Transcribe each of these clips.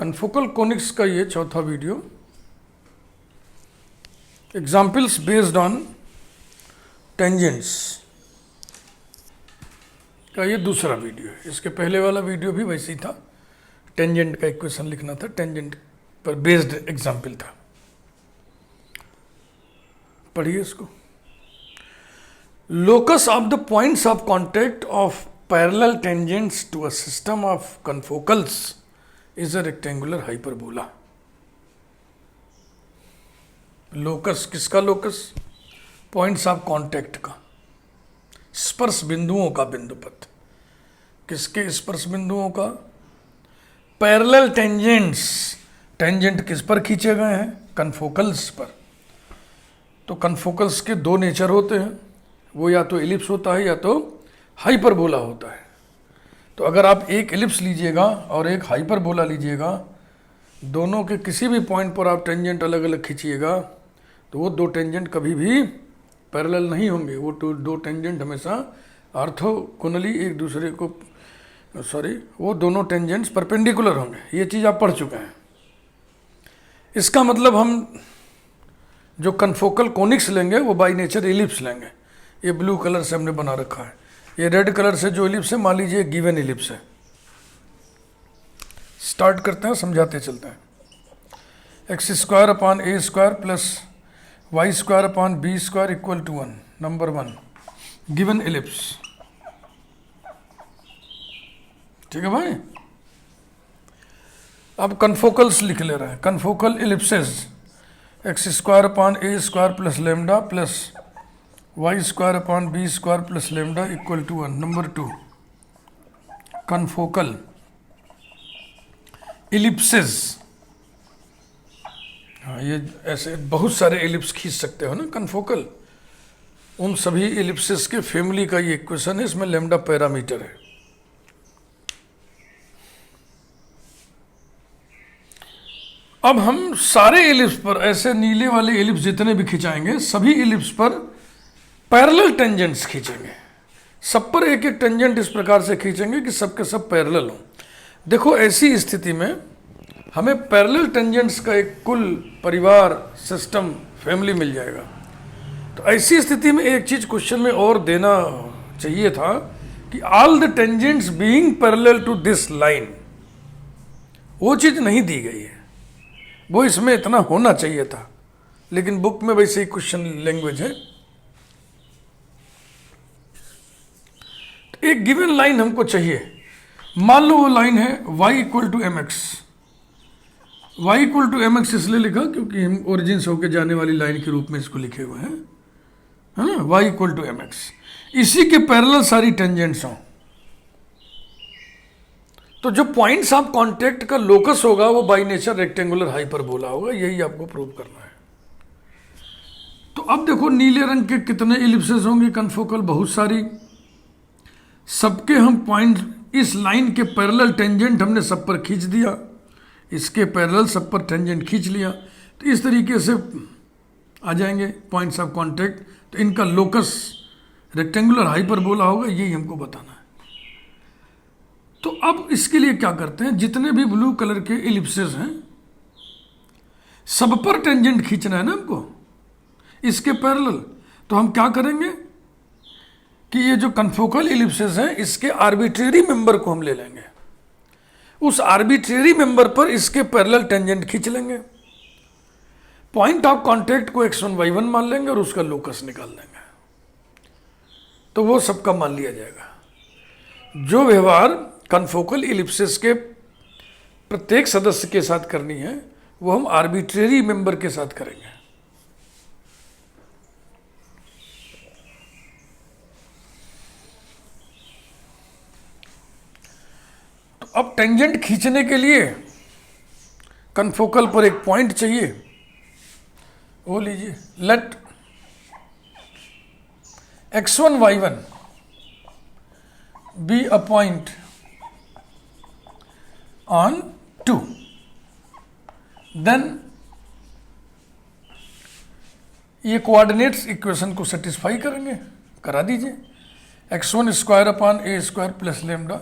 Confocal conics का ये चौथा video, examples based on tangents का ये दूसरा वीडियो है। इसके पहले वाला वीडियो भी वैसे ही था, टेंजेंट का इक्वेशन लिखना था, टेंजेंट पर बेस्ड एग्जाम्पल था। पढ़िए इसको। Locus of the points of contact of parallel tangents to a system of confocals is a rectangular hyperbola. Locus किसका? लोकस पॉइंट्स ऑफ कॉन्टैक्ट का, स्पर्श बिंदुओं का बिंदुपथ। किसके स्पर्श बिंदुओं का? Parallel tangents. टेंजेंट किस पर खींचे गए हैं? कन्फोकल्स पर। तो कन्फोकल्स के दो नेचर होते हैं, वो या तो एलिप्स होता है या तो हाइपरबोला होता है। तो अगर आप एक एलिप्स लीजिएगा और एक हाइपरबोला लीजिएगा, दोनों के किसी भी पॉइंट पर आप टेंजेंट अलग अलग खींचिएगा तो वो दो टेंजेंट कभी भी पैरेलल नहीं होंगे। वो दो टेंजेंट हमेशा ऑर्थोगोनली एक दूसरे को वो दोनों टेंजेंट्स परपेंडिकुलर होंगे। ये चीज़ आप पढ़ चुके हैं। इसका मतलब हम जो कन्फोकल कोनिक्स लेंगे वो बाई नेचर एलिप्स लेंगे। ये ब्लू कलर से हमने बना रखा है। ये रेड कलर से जो एलिप्स है, मान लीजिए गिवन एलिप्स है। स्टार्ट करते हैं, समझाते चलते हैं। X square upon a square plus y square upon b square equal to 1, number 1 given ellipse. ठीक है भाई। अब कन्फोकल्स लिख ले रहे हैं। Confocal ellipses x square upon a square plus lambda plus y square upon b square plus lambda equal to 1, number 2 confocal ellipses. हाँ, ये ऐसे बहुत सारे एलिप्स खींच सकते हो ना कन्फोकल। उन सभी एलिप्सेस के फैमिली का ये इक्वेशन है। इसमें लेमडा पैरामीटर है। अब हम सारे एलिप्स पर, ऐसे नीले वाले एलिप्स जितने भी खिंचाएंगे, सभी एलिप्स पर पैरेलल टेंजेंट्स खींचेंगे। सब पर एक एक टेंजेंट इस प्रकार से खींचेंगे कि सबके सब पैरेलल हो। देखो, ऐसी स्थिति में हमें पैरेलल टेंजेंट्स का एक कुल परिवार, सिस्टम, फैमिली मिल जाएगा। तो ऐसी स्थिति में एक चीज क्वेश्चन में और देना चाहिए था कि all the tangents being parallel to this line. वो चीज नहीं दी गई है। वो इसमें इतना होना चाहिए था, लेकिन बुक में वैसे ही क्वेश्चन लैंग्वेज है। एक गिवन लाइन हमको चाहिए। मान लो वो लाइन है y equal to m x. Y equal to m x इसलिए लिखा क्योंकि हम ओरिजिन से होकर जाने वाली लाइन के रूप में इसको लिखे हुए हैं, है ना। y equal to m x, इसी के पैरेलल सारी टेंजेंट्स हों। तो जो पॉइंट्स ऑफ कांटेक्ट का लोकस होगा वो बाई नेचर रेक्टेंगुलर हाइपरबोला होगा। यही आपको प्रूव करना है। तो अब देखो, नीले रंग के कितने एलिप्सेस होंगे कन्फोकल? बहुत सारी। सबके हम पॉइंट, इस लाइन के पैरेलल टेंजेंट हमने सब पर खींच दिया, इसके पैरेलल सब पर टेंजेंट खींच लिया। तो इस तरीके से आ जाएंगे पॉइंट्स ऑफ कांटेक्ट। तो इनका लोकस रेक्टेंगुलर हाइपरबोला होगा, यही हमको बताना है। तो अब इसके लिए क्या करते हैं, जितने भी ब्लू कलर के एलिप्सेस हैं सब पर टेंजेंट खींचना है ना हमको, इसके पैरेलल। तो हम क्या करेंगे कि ये जो कन्फोकल एलिप्सेस हैं, इसके आर्बिट्रेरी मेंबर को हम ले लेंगे। उस आर्बिट्रेरी मेंबर पर इसके पैरेलल टेंजेंट खींच लेंगे। पॉइंट ऑफ कांटेक्ट को x1 y1 मान लेंगे और उसका लोकस निकाल लेंगे। तो वो सबका मान लिया जाएगा। जो व्यवहार कन्फोकल एलिप्सेस के प्रत्येक सदस्य के साथ करनी है, वो हम आर्बिट्रेरी मेंबर के साथ करेंगे। अब टेंजेंट खींचने के लिए कन्फोकल पर एक पॉइंट चाहिए। वो लीजिए, let x1 y1 be a point on 2, then ये कोऑर्डिनेट्स इक्वेशन को सेटिस्फाई करेंगे। करा दीजिए। x1 square upon a square plus lambda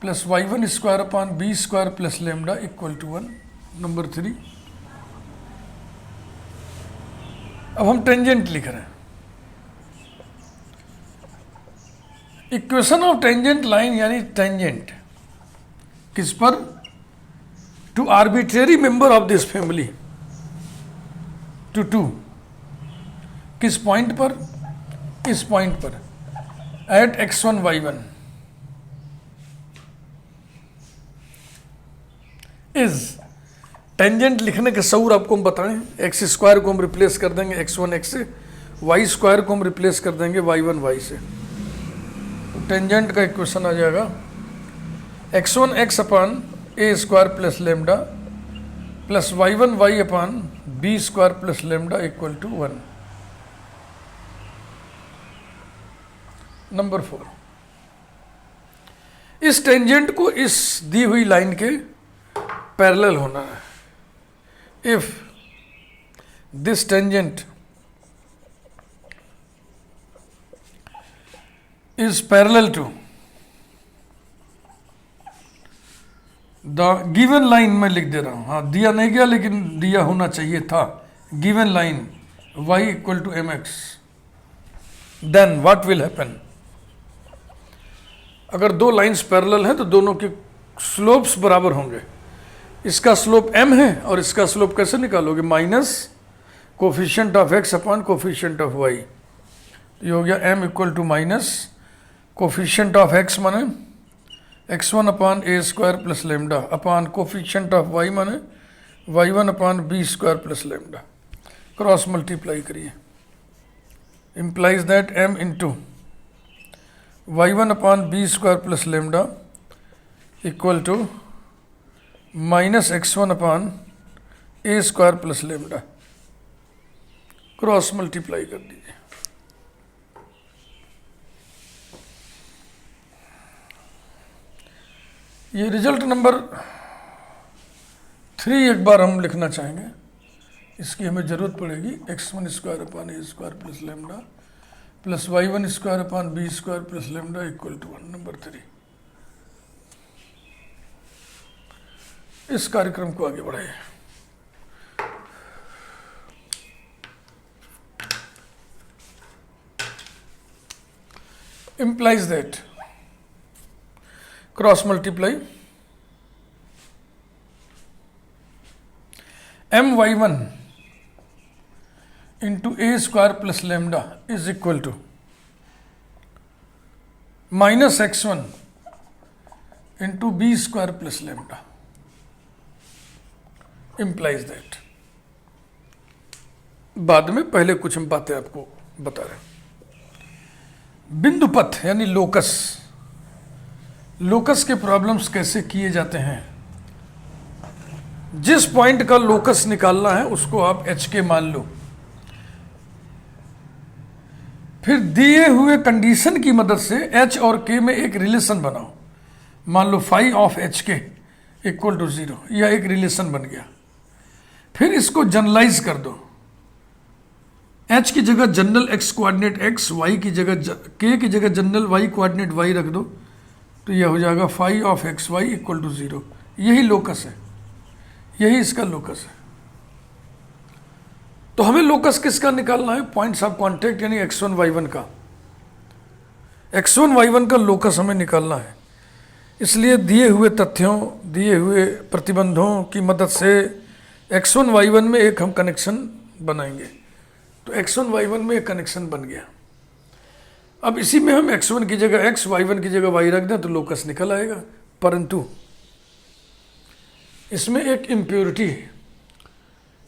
plus y1 square upon b square plus lambda equal to 1। Number 3, अब हम टेंजेंट लिख रहे हैं। इक्वेशन ऑफ टेंजेंट लाइन यानी टेंजेंट किस पर? To arbitrary member of this family, to किस point पर? इस पॉइंट पर eight x1 y1 is. Tangent लिखने के सऊर आपको हम बताएं, एक्स स्क्वायर को हम रिप्लेस कर देंगे x1 x से, y स्क्वायर को हम रिप्लेस कर देंगे y1 y से। टेंजेंट का इक्वेशन आ जाएगा x1 x upon a square plus lambda plus y1 y upon b square plus lambda equal to 1। Number 4, इस टेंजेंट को इस दी हुई लाइन के पैरेलल होना है। If this tangent is parallel to the given line, मैं लिख दे रहा हूं, हाँ दिया नहीं गया लेकिन दिया होना चाहिए था, given line y equal to mx, then what will happen? अगर दो लाइंस पैरेलल हैं तो दोनों के स्लोप्स बराबर होंगे। इसका स्लोप m है और इसका स्लोप कैसे निकालोगे? Minus coefficient of x upon coefficient of y। ये हो गया m equal to minus coefficient of x माने x1 upon a square plus lambda upon coefficient of y माने y1 upon b square plus lambda. Cross multiply करिए, implies that m into y1 upon b square plus lambda equal to minus x1 upon a square plus lambda. Cross multiply कर दीजिए। ये result number 3 एक बार हम लिखना चाहेंगे, इसकी हमें जरूरत पड़ेगी। x1 square upon a square plus lambda plus y1 square upon b square plus lambda equal to 1। Number 3, इस कार्यक्रम को आगे बढ़ाइए। implies that cross multiply my1 into a square plus lambda is equal to minus x1 into b square plus lambda, implies that। बाद में पहले कुछ हम बातें आपको बता रहे हैं। बिंदु पथ यानी लोकस, लोकस के प्रॉब्लम्स कैसे किए जाते हैं? जिस पॉइंट का लोकस निकालना है उसको आप एच के मान लो, फिर दिए हुए कंडीशन की मदद से एच और के में एक रिलेशन बनाओ। मान लो फाई ऑफ एच के इक्वल टू 0, यह एक रिलेशन बन गया। फिर इसको जनरलाइज कर दो, एच की जगह general x coordinate x, y की जगह के की जगह जनरल वाई कोऑर्डिनेट वाई रख दो, तो यह हो जाएगा phi of x y equal to 0। यही लोकस है, यही इसका लोकस है। तो हमें लोकस किसका निकालना है? पॉइंट्स ऑफ कांटेक्ट यानी x1 y1 का। x1 y1 का लोकस हमें निकालना है। इसलिए दिए हुए तथ्यों, दिए हुए प्रतिबंधों की मदद से x1 y1 में एक हम कनेक्शन बनाएंगे। तो x1 y1 में एक कनेक्शन बन गया। अब इसी में हम x1 की जगह x, y1 की जगह y रख दें तो लोकस निकल आएगा। परंतु इसमें एक इम्प्योरिटी है,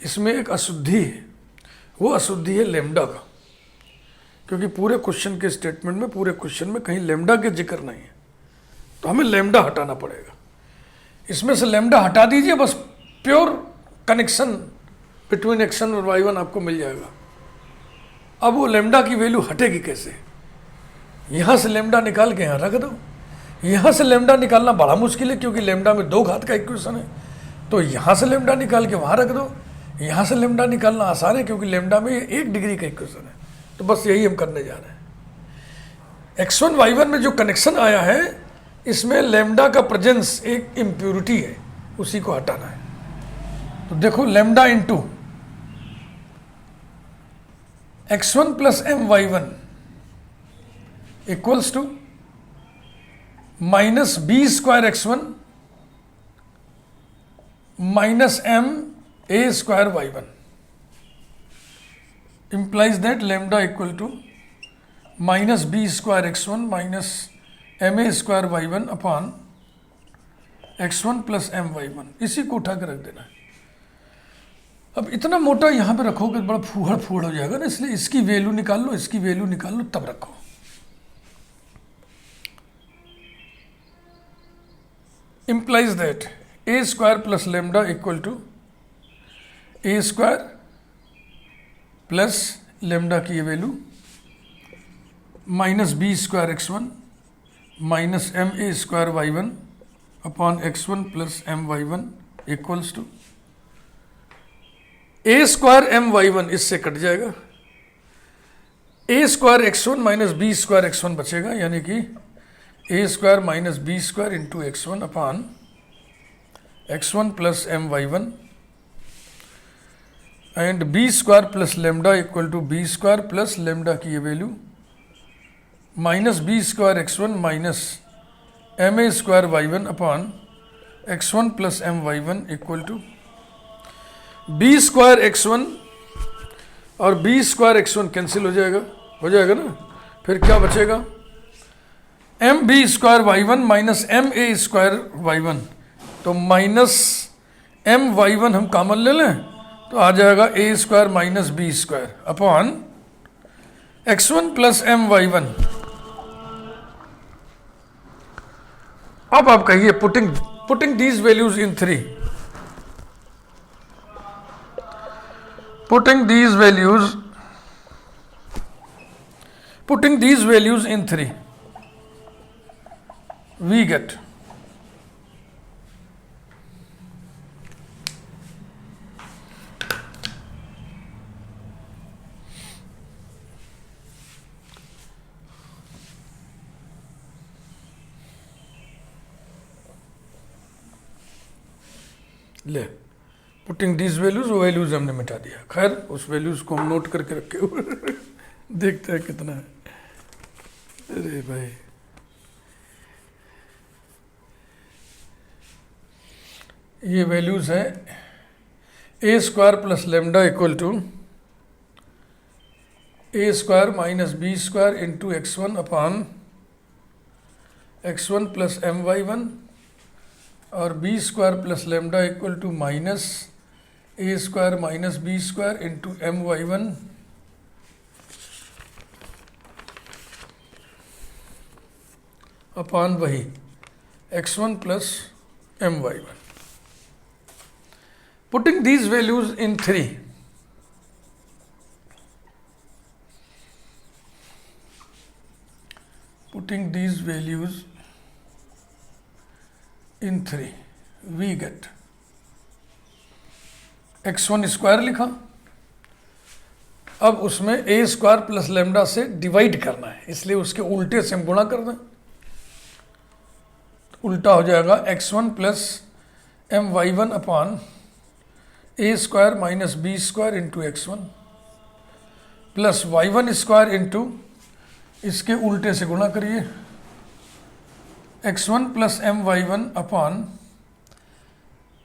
इसमें एक अशुद्धि है। वो अशुद्धि है लेमडा का, क्योंकि पूरे क्वेश्चन के स्टेटमेंट में, पूरे क्वेश्चन में कहीं लेमडा के जिक्र नहीं है। तो हमें लेमडा हटाना पड़ेगा। इसमें से लेमडा हटा दीजिए, बस प्योर कनेक्शन बिटवीन x1 और y1 आपको मिल जाएगा। अब वो लेमडा की वैल्यू हटेगी कैसे? यहाँ से लेमडा निकाल के यहाँ रख दो। यहाँ से लेमडा निकालना बड़ा मुश्किल है, क्योंकि लेमडा में 2 घात का इक्वेशन है। तो यहाँ से लेमडा निकाल के वहाँ रख दो। यहाँ से लेमडा निकालना आसान है, क्योंकि लेमडा में 1 डिग्री का इक्वेशन है। तो बस यही हम करने जा रहे हैं। x1 y1 में जो कनेक्शन आया है, इसमें लेमडा का प्रेजेंस एक इम्प्यूरिटी है, उसी को हटाना है। तो देखो lambda into x1 plus m y one equals to minus b square x1 minus m a square y one implies that lambda equal to minus b square x1 minus ma square y1 upon x1 plus m y1। इसी को उठा के रख देना है। अब इतना मोटा यहां पे रखोगे बड़ा फूहड़ फूहड़ हो जाएगा ना, इसलिए इसकी वैल्यू निकाल लो, इसकी वैल्यू निकाल लो, तब रखो। implies that a square plus lambda equal to a square plus lambda की ये value minus b square x1 minus m a square y1 upon x1 plus m y1 equals to a square m y1 इससे cut जाएगा, a square x1 minus b square x1 बचेगा, यानी कि a square minus b square into x1 upon x1 plus m y1 and b square plus lambda equal to b square plus lambda की ये value minus b square x1 minus m a square y1 upon x1 plus m y1 equal to b square x1 और b square x1 cancel हो जाएगा ना, फिर क्या बचेगा m b square y1 minus m a square y1, तो minus M y1 हम common ले लें तो आ जाएगा a square minus b square upon x1 plus m y1। अब आप कहिए putting these values in three, putting these values in three we get ले पुटिंग दीज वैल्यूज, वो वैल्यूज हमने मिटा दिया। खैर उस वैल्यूज को हम नोट करके रखे हुए देखते हैं कितना है। अरे भाई ये वैल्यूज है a square plus lambda equal to a square minus b square into x1 upon x1 plus m y1 और b square plus lambda equal to minus a square minus b square into m y1 upon वही x1 plus m y1। Putting these values in three, putting these values in three we get x1 square लिखा, अब उसमें a square plus lambda से divide करना है, इसलिए उसके उल्टे से हम गुणा कर दें, उल्टा हो जाएगा x1 plus m y1 upon a square minus b square into x1 plus y1 square into इसके उल्टे से गुणा करिए x1 plus m y1 upon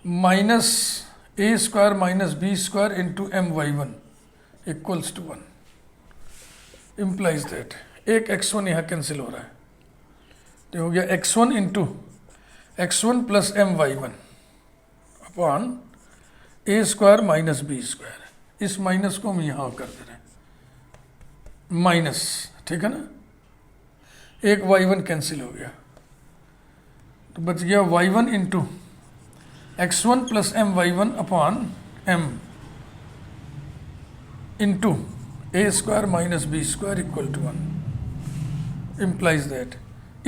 minus a square minus b square into m y1 equals to 1। Implies that एक x1 यहाँ cancel हो रहा है, तो हो गया x1 into x1 plus m y1 upon a square minus b square. इस minus को हम यहाँ कर दे रहे हैं माइनस, ठीक है ना, एक y1 कैंसिल हो गया तो बच गया y1 into x1 plus m y1 upon m into a square minus b square equal to 1। Implies that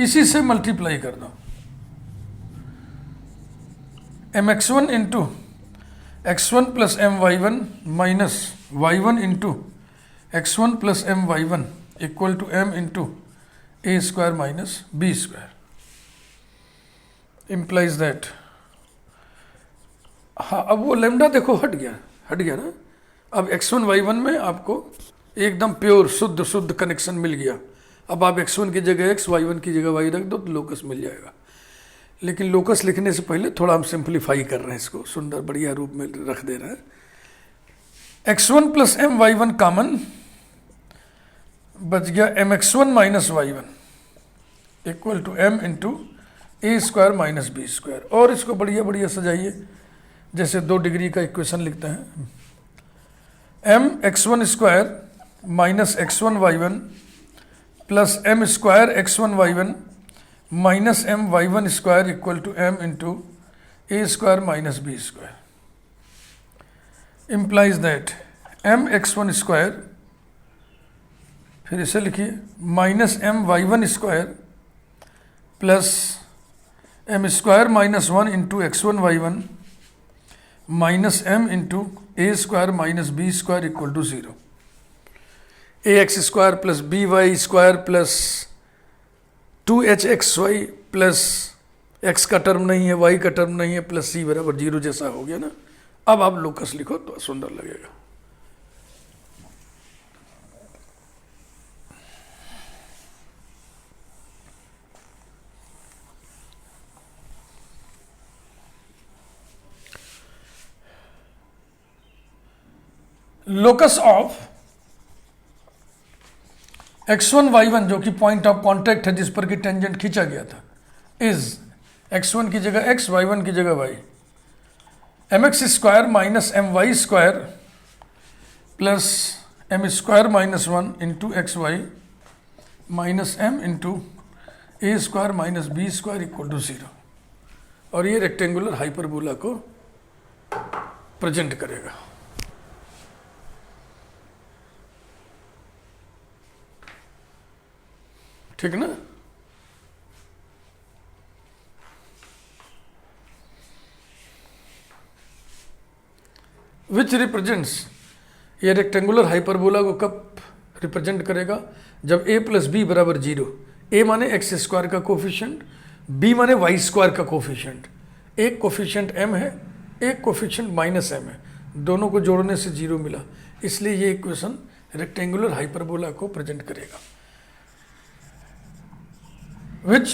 इसी से मल्टीप्लाई कर दो, mx1 into x1 plus m y1 minus y1 into x1 plus m y1 equal to m into a square minus b square. Implies that, हाँ अब वो lambda देखो हट गया ना। अब x1 y1 में आपको एकदम प्योर शुद्ध शुद्ध कनेक्शन मिल गया। अब आप x1 की जगह x, y1 की जगह y रख दो तो लोकस मिल जाएगा। लेकिन लोकस लिखने से पहले थोड़ा हम सिंप्लीफाई कर रहे हैं, इसको सुंदर बढ़िया रूप में रख दे रहे हैं। x1 plus m y1 common, बच गया mx1 minus y1 equal to m into a square minus b square. और इसको बढ़िया बढ़िया सजाइए, जैसे 2 डिग्री का इक्वेशन लिखते हैं। m x1 square minus x1 y1 plus m square x1 y1 minus m y1 square equal to m into a square minus b square, implies that m x1 square, फिर इसे लिखिए minus m y1 square plus m square minus 1 into x1 y1 minus m into a square minus b square equal to 0। A x square plus b y square plus 2hxy plus x का term नहीं है, y का term नहीं है, plus c बराबर 0 जैसा हो गया ना। अब आप लोकस लिखो तो सुंदर लगेगा। लोकस ऑफ x1 y1 जो कि पॉइंट ऑफ कांटेक्ट है जिस पर कि टेंजेंट खींचा गया था, इज x1 की जगह x, y1 की जगह y, mx square minus my square plus m square minus 1 into x y minus m into a square minus b square equal to 0। और ये रेक्टेंगुलर हाइपरबोला को प्रेजेंट करेगा। ठीक ना। विच रिप्रेजेंट्स, ये रेक्टेंगुलर हाइपरबोला को कब रिप्रेजेंट करेगा, जब a प्लस बी बराबर 0। a माने एक्स स्क्वायर का कोफिशिएंट, b माने वाई स्क्वायर का कोफिशिएंट। एक कोफिशिएंट m है, एक कोफिशिएंट माइनस m है, दोनों को जोड़ने से 0 मिला। इसलिए ये इक्वेशन रेक्टेंगुलर हाइपरबोला को प्रेजेंट करेगा। which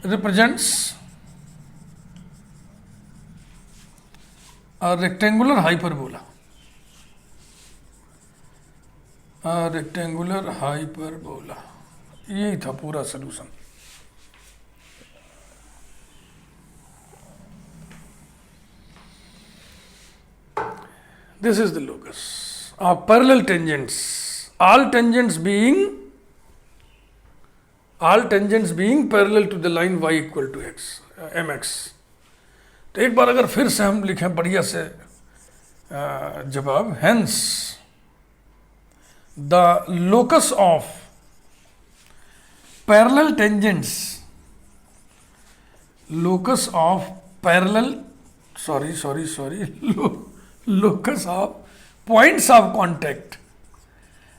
represents a rectangular hyperbola, a rectangular hyperbola। यही था पूरा solution. This is the locus of parallel tangents, all tangents being parallel to the line y equal to x, mx। तो एक बार अगर फिर से हम लिखें बढ़िया से जवाब, hence the locus of parallel tangents, locus of parallel, locus of points of contact,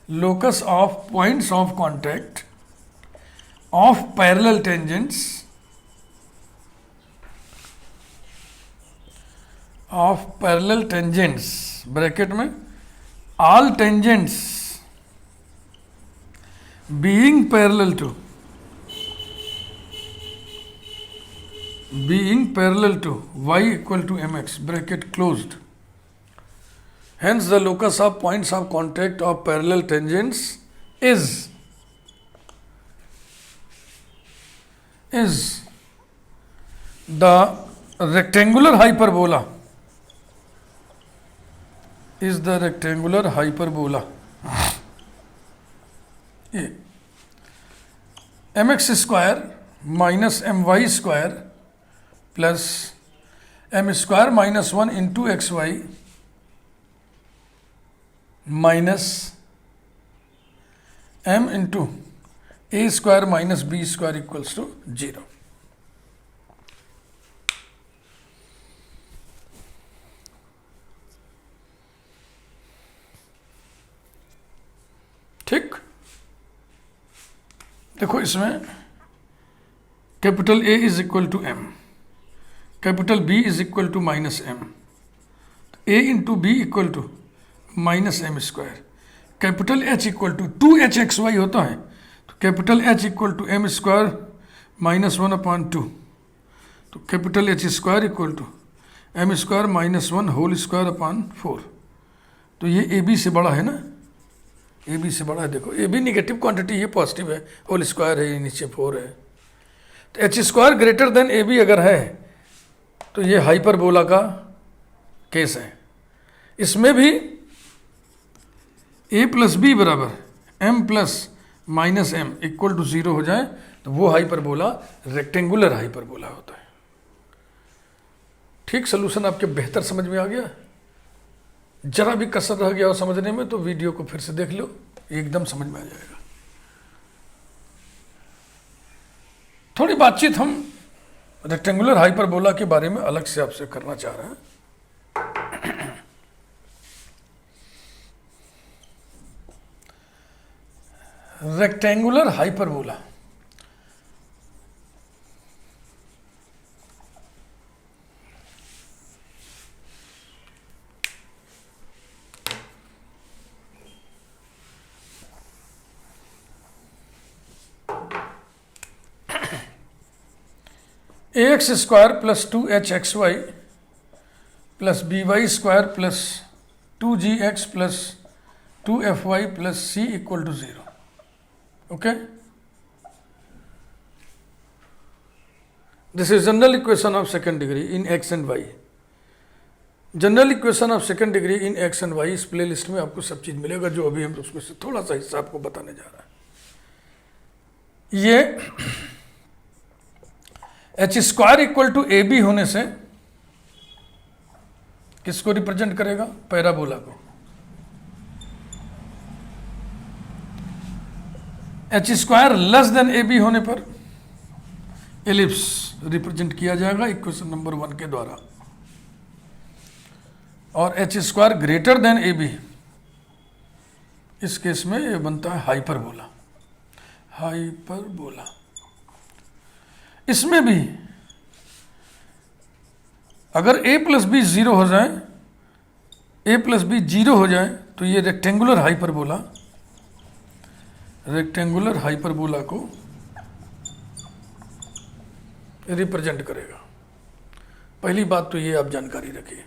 locus of points of contact of parallel tangents bracket में all tangents being parallel to y equal to mx, bracket closed। hence the locus of points of contact of parallel tangents is the rectangular hyperbola, ये mx square minus my square plus m square minus 1 into x y minus m into a square minus b square equals to 0। ठीक, देखो इसमें capital A is equal to m, capital B is equal to minus m, A into B equal to minus m square, capital H equal to 2h(xy) होता है, तो capital H equal to m square minus 1/2, तो capital H square equal to m square minus 1 whole square upon 4। तो ये A B से बड़ा है ना, ए बी से बड़ा है। देखो ए बी निगेटिव क्वांटिटी, ये पॉजिटिव है, होल स्क्वायर है, ये नीचे 4 है। तो h square greater than a b अगर है तो ये हाइपरबोला का केस है। इसमें भी ए प्लस बी बराबर m plus minus m equal to 0 हो जाए तो वो हाइपरबोला रेक्टेंगुलर हाइपरबोला होता है। ठीक, सोल्यूशन आपके बेहतर समझ में आ गया। जरा भी कसर रह गया हो समझने में तो वीडियो को फिर से देख लो, एकदम समझ में आ जाएगा। थोड़ी बातचीत हम रेक्टेंगुलर हाइपरबोला के बारे में अलग से आपसे करना चाह रहे हैं। Rectangular hyperbola ax square plus 2hxy plus by square plus 2gx plus 2fy plus c equal to 0। Okay, this is general equation of second degree in x and y. General equation of second degree in x and y, इस playlist में आपको सब चीज मिलेगा जो अभी हम उसमें से थोड़ा सा हिस्सा आपको बताने जा रहा है। ये h square equal to a b होने से किसको रिप्रेजेंट करेगा? पैराबोला को। H square less than a b होने पर एलिप्स रिप्रेजेंट किया जाएगा इक्वेशन नंबर 1 के द्वारा, और h square greater than a b, इस केस में ये बनता है हाइपरबोला। हाइपरबोला इसमें भी अगर a प्लस बी 0 हो जाए, a प्लस बी 0 हो जाए तो ये रेक्टेंगुलर हाइपरबोला को रिप्रेजेंट करेगा। पहली बात तो ये आप जानकारी रखिए।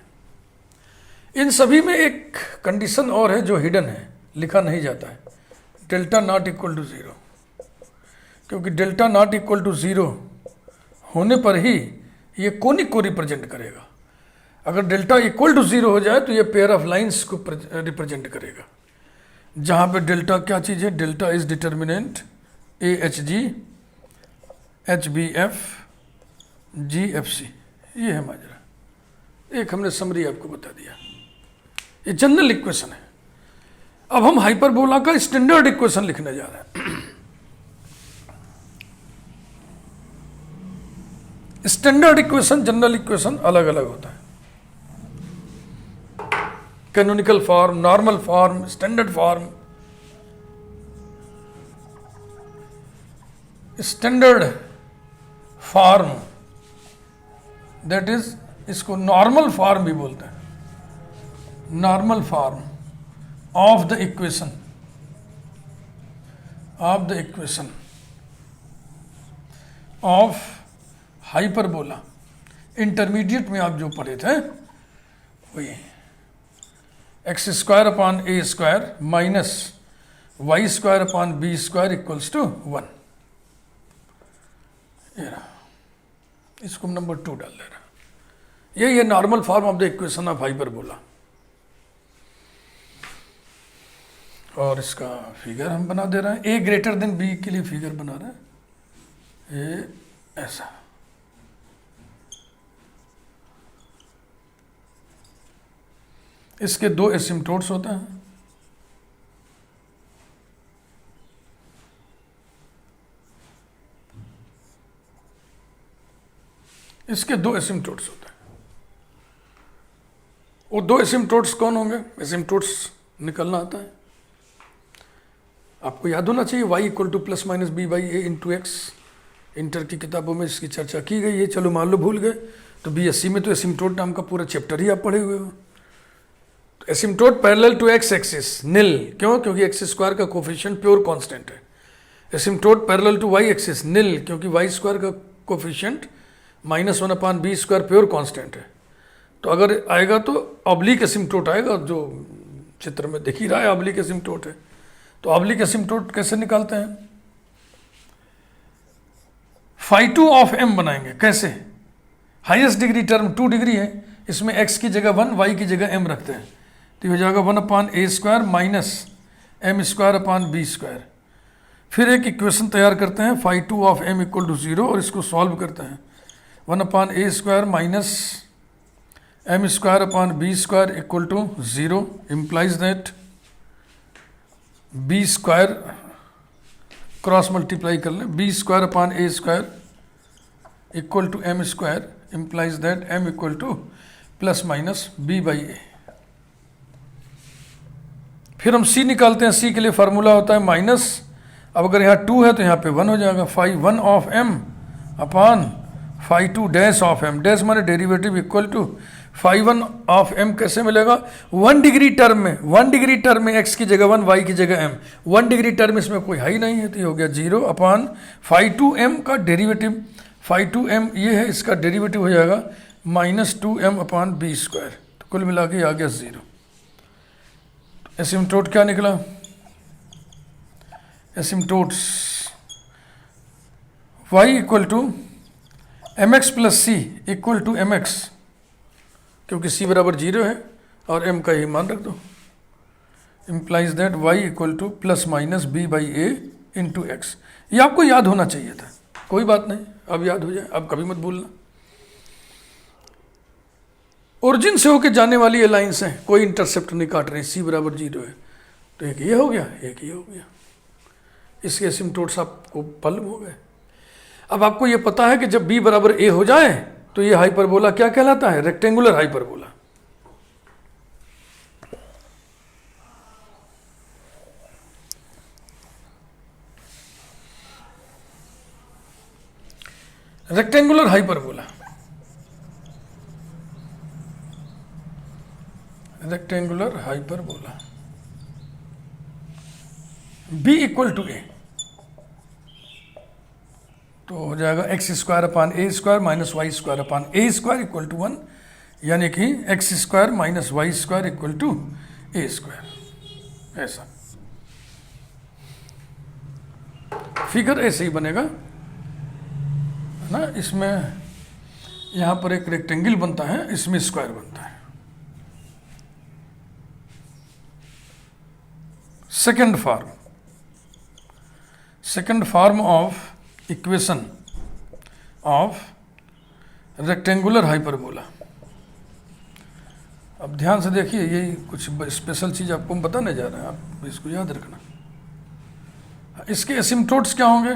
इन सभी में एक कंडीशन और है जो हिडन है, लिखा नहीं जाता है, डेल्टा नॉट इक्वल टू 0, क्योंकि डेल्टा नॉट इक्वल टू 0 होने पर ही ये कोनिक को रिप्रेजेंट करेगा। अगर डेल्टा इक्वल टू 0 हो जाए तो ये पेयर ऑफ लाइंस को रिप्रेजेंट करेगा, जहाँ पे डेल्टा क्या चीज़ है? Delta is determinant a h g h b f g f c, ये है माजरा। एक हमने समरी आपको बता दिया, ये जनरल इक्वेशन है। अब हम हाइपरबोला का स्टैंडर्ड इक्वेशन लिखने जा रहे हैं। स्टैंडर्ड इक्वेशन, जनरल इक्वेशन अलग अलग होता है। Canonical form, normal form, standard form. Standard form that is, इसको नॉर्मल फॉर्म भी बोलते हैं। Normal form of the equation, of hyperbola. Intermediate में आप जो पढ़े थे वही, x square upon a square minus y square upon b square equals to 1। इसको नंबर 2 डाल दे रहा। ये normal form of the equation of hyperbola. और इसका फिगर हम बना दे रहे हैं, ए ग्रेटर देन बी के लिए फिगर बना रहे हैं, ये ऐसा। इसके 2 एसिम्टोट्स होते हैं। इसके 2 एसिम्टोट्स होते हैं। वो 2 एसिम्टोट्स कौन होंगे? एसिम्टोट्स निकलना आता है आपको, याद होना चाहिए। y equal to plus minus b by a into x, inter की किताबों में इसकी चर्चा की गई है। चलो मान लो भूल गए, तो बीएससी में तो एसिम्प्टोट नाम का पूरा चैप्टर ही आप पढ़े हुए हो। तो asymptote parallel to x axis nil, क्यों? क्योंकि एक्स स्क्वायर का कोफिशिएंट प्योर कांस्टेंट है। Asymptote parallel to y axis nil, क्योंकि वाई स्क्वायर का कोफिशिएंट -1/b² प्योर कांस्टेंट है। तो अगर आएगा तो ऑब्लिक एसिम्प्टोट आएगा, जो चित्र में दिख ही रहा है ऑब्लिक एसिम्प्टोट है। तो ऑब्लिक एसिम्प्टोट कैसे निकालते हैं? φ2 ऑफ m बनाएंगे। कैसे? हाईएस्ट डिग्री टर्म 2 डिग्री है, इसमें x की जगह 1, y की जगह m रखते हैं, तो हो जाएगा 1/a² माइनस m²/b²। फिर एक इक्वेशन तैयार करते हैं φ2 ऑफ m इक्वल टू 0 और इसको सॉल्व करते हैं। 1/a² minus m²/b² equal to 0 implies that b² cross multiply कर लें, b²/a² equal to m² implies दैट m इक्वल टू ± b/a। फिर हम c निकालते हैं। c के लिए फार्मूला होता है माइनस, अब अगर यहाँ 2 है तो यहाँ पे 1 हो जाएगा, φ1 of m upon φ2 dash of m, dash माने derivative equal to φ1 of m कैसे मिलेगा? 1 डिग्री टर्म में, 1 डिग्री टर्म में x की जगह 1, y की जगह m, 1 डिग्री टर्म इसमें कोई है ही नहीं है, तो ये हो गया 0 अपान φ2m का डेरिवेटिव, φ2m ये है, इसका डेरिवेटिव हो जाएगा -2m/b²। तो कुल मिला के आ गया 0। एसिम्प्टोट क्या निकला? Asymptotes y equal to mx plus c equal to mx, क्योंकि c बराबर 0 है और m का ही मान रख दो, implies that y equal to ± b/a into x. ये आपको याद होना चाहिए था, कोई बात नहीं, अब याद हो जाए, अब कभी मत भूलना। ओरिजिन से होके जाने वाली ये लाइन्स हैं, कोई इंटरसेप्ट नहीं काट रही, c बराबर 0 है, तो एक ये हो गया, एक ये हो गया। इसके एसिम्प्टोट्स आपको मालूम हो गए। अब आपको ये पता है कि जब b बराबर a हो जाए तो ये हाइपरबोला क्या कहलाता है? Rectangular hyperbola. Rectangular hyperbola, rectangular hyperbola b equal to a, तो हो जाएगा x² minus y² equal to 1, यानी कि x² minus y² equal to a²। ऐसा फिगर ऐसे ही बनेगा, है ना। इसमें यहाँ पर एक रेक्टेंगल बनता है, इसमें स्क्वायर बनता है। Second form of equation of rectangular hyperbola. अब ध्यान से देखिए, यही कुछ स्पेशल चीज आपको बताने जा रहे हैं, आप इसको याद रखना। इसके एसिम्प्टोट्स क्या होंगे?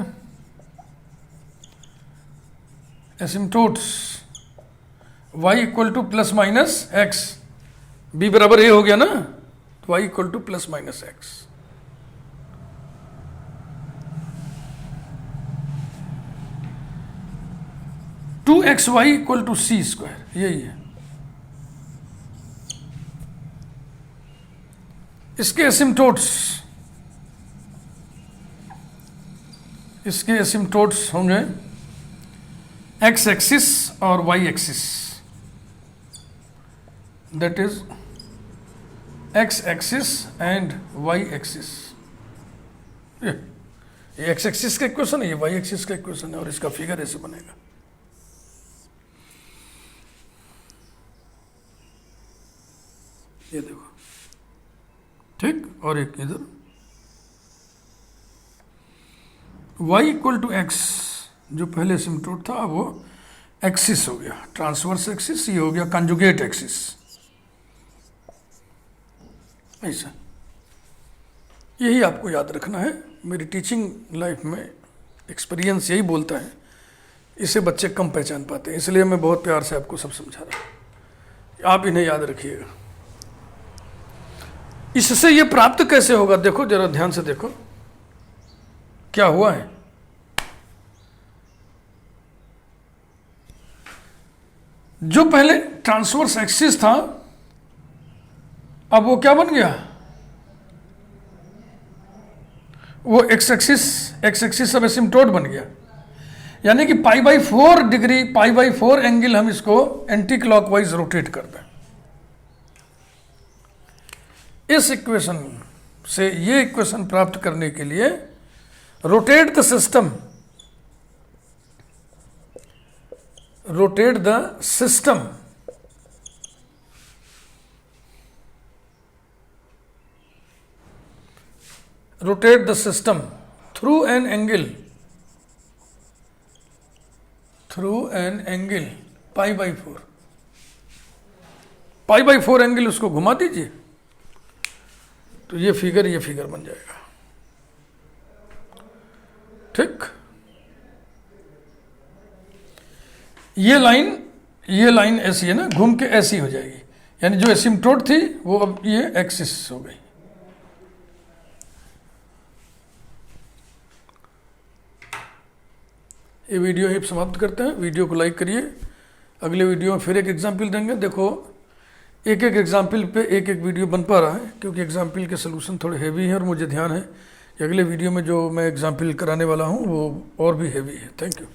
Asymptotes y equal to ±x, b बराबर a हो गया ना, तो y equal to ±x। To XY equal to c², यही है। इसके एसिम्प्टोट्स होंगे x एक्सिस और y axis, that is x axis and y axis. ये x एक्सिस का इक्वेशन है, ये y एक्सिस का इक्वेशन है, और इसका फिगर ऐसे बनेगा। ये देखो, ठीक, और एक इधर y इक्वल टू x, जो पहले एसिम्प्टोट था वो एक्सिस हो गया, ट्रांसवर्स एक्सिस, ये हो गया कंजुगेट एक्सिस। ऐसा यही आपको याद रखना है। मेरी टीचिंग लाइफ में एक्सपीरियंस यही बोलता है, इसे बच्चे कम पहचान पाते हैं, इसलिए मैं बहुत प्यार से आपको सब समझा रहा हूँ, आप इन्हें याद रखिएगा। इससे ये प्राप्त कैसे होगा? देखो जरा ध्यान से देखो क्या हुआ है। जो पहले ट्रांसवर्स एक्सिस था अब वो क्या बन गया, वो एक्स एक्सिस अब एसिम्प्टोट बन गया। यानी कि π/4 डिग्री, π/4 एंगल हम इसको एंटी क्लॉकवाइज रोटेट कर दें। इस इक्वेशन से ये इक्वेशन प्राप्त करने के लिए rotate the system, rotate the system through an angle π/4, π/4 angle उसको घुमा दीजिए तो ये फिगर बन जाएगा। ठीक, ये लाइन ऐसी है ना, घूम के ऐसी हो जाएगी, यानी जो एसिम्प्टोट थी वो अब ये एक्सिस हो गई। ये वीडियो ही समाप्त करते हैं। वीडियो को लाइक करिए। अगले वीडियो में फिर एक एग्जाम्पल देंगे। देखो एक एग्जाम्पल पे एक वीडियो बन पा रहा है क्योंकि एग्जाम्पल के सोल्यूशन थोड़े हेवी हैं और मुझे ध्यान है कि अगले वीडियो में जो मैं एग्जाम्पल कराने वाला हूँ वो और भी हेवी है। Thank you.